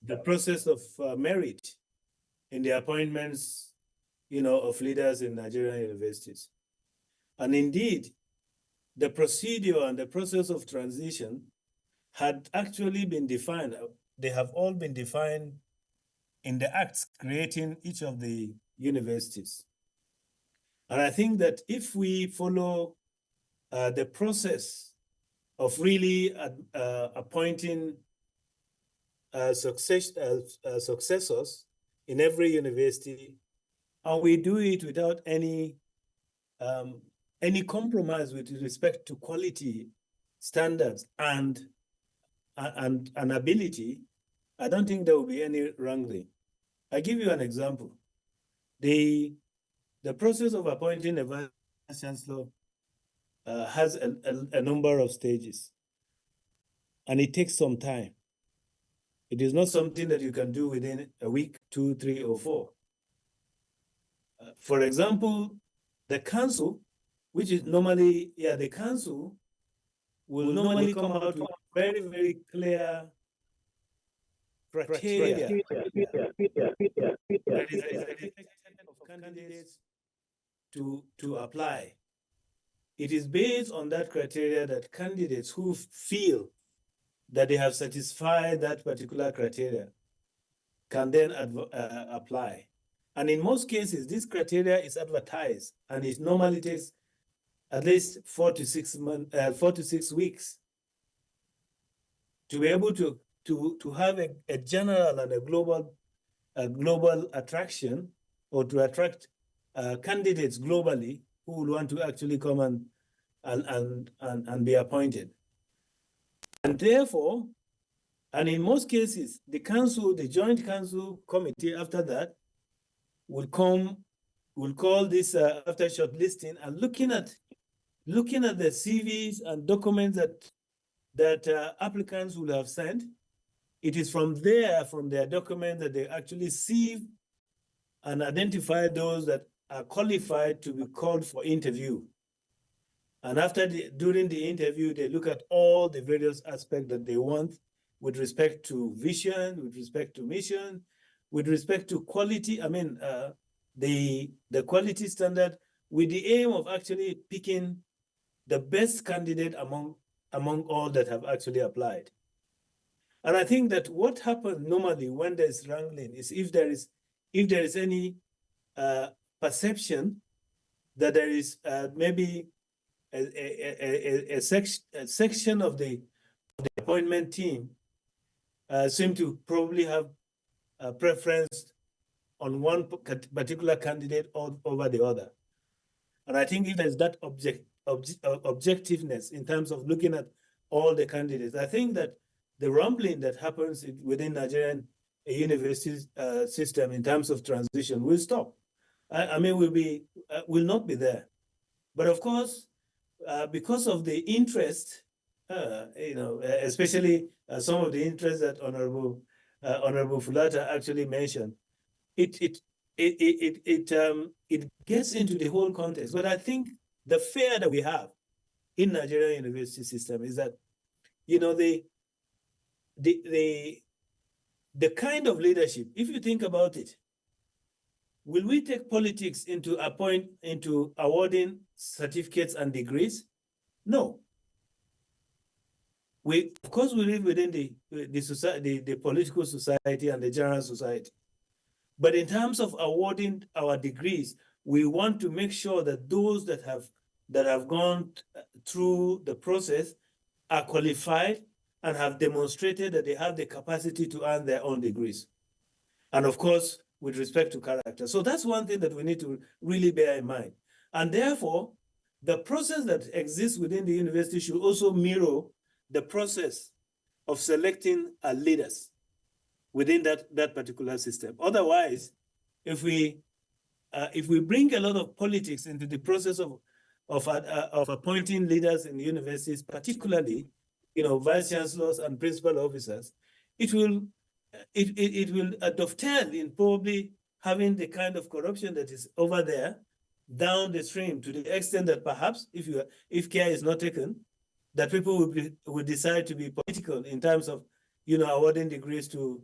the process of merit in the appointments, of leaders in Nigerian universities. And indeed, the procedure and the process of transition had actually been defined. They have all been defined in the acts creating each of the universities. And I think that if we follow the process of really appointing successors in every university, and we do it without any compromise with respect to quality standards and ability, I don't think there will be any wrangling. I give you an example. The process of appointing a vice chancellor has a number of stages, and it takes some time. It is not something that you can do within a week, 2, 3, or 4. For example, the council, which is normally, the council will normally come out with very, very clear criteria. That is expected of candidates to apply. It is based on that criteria that candidates who feel that they have satisfied that particular criteria can then apply. And in most cases, this criteria is advertised, and it normally takes at least 4 to 6 weeks to be able to have a general and a global attraction, or to attract candidates globally who will want to actually come and be appointed. And therefore, and in most cases, the joint council committee after that will call this after shortlisting and looking at the CVs and documents that applicants will have sent. It is from their documents, that they actually sieve and identify those that are qualified to be called for interview. And during the interview, they look at all the various aspects that they want with respect to vision, with respect to mission, with respect to quality. I mean, the quality standard, with the aim of actually picking the best candidate among all that have actually applied. And I think that what happens normally when there's wrangling is if there is any perception that there is maybe a section of the appointment team seem to probably have a preference on one particular candidate over the other. And I think if there's that objectiveness in terms of looking at all the candidates, I think that the rumbling that happens within Nigerian university system in terms of transition will stop. I mean, will not be there. But of course, because of the interest, especially some of the interest that Honorable Fulata actually mentioned, it gets into the whole context. But I think the fear that we have in Nigerian university system is that, the kind of leadership, if you think about it, will we take politics into awarding certificates and degrees? No. Of course, we live within the society, the political society and the general society. But in terms of awarding our degrees, we want to make sure that those that have gone through the process are qualified and have demonstrated that they have the capacity to earn their own degrees. And of course, with respect to character. So that's one thing that we need to really bear in mind. And therefore, the process that exists within the university should also mirror the process of selecting leaders within that particular system. Otherwise, if we bring a lot of politics into the process of appointing leaders in universities, particularly, vice chancellors and principal officers, it will dovetail in probably having the kind of corruption that is over there down the stream, to the extent that perhaps if care is not taken, that people will decide to be political in terms of awarding degrees to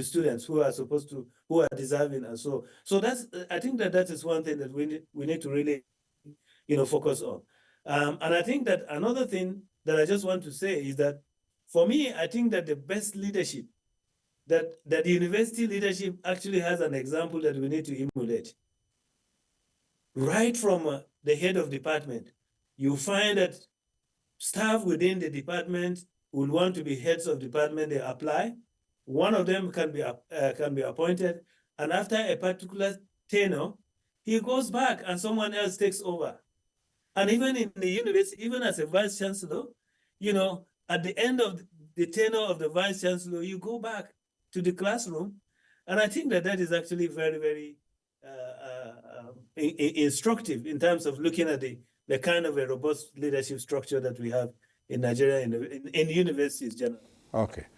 students who are deserving, and so that's, I think that is one thing that we need to really, focus on. And I think that another thing that I just want to say is that, for me, I think that the best leadership, that the university leadership actually has an example that we need to emulate. Right from the head of department, you find that staff within the department will want to be heads of department. They apply. One of them can be appointed, and after a particular tenure, he goes back and someone else takes over. And even in the university, even as a vice chancellor, at the end of the tenure of the vice chancellor, you go back to the classroom, and I think that is actually very, very instructive in terms of looking at the kind of a robust leadership structure that we have in Nigeria in universities generally. Okay.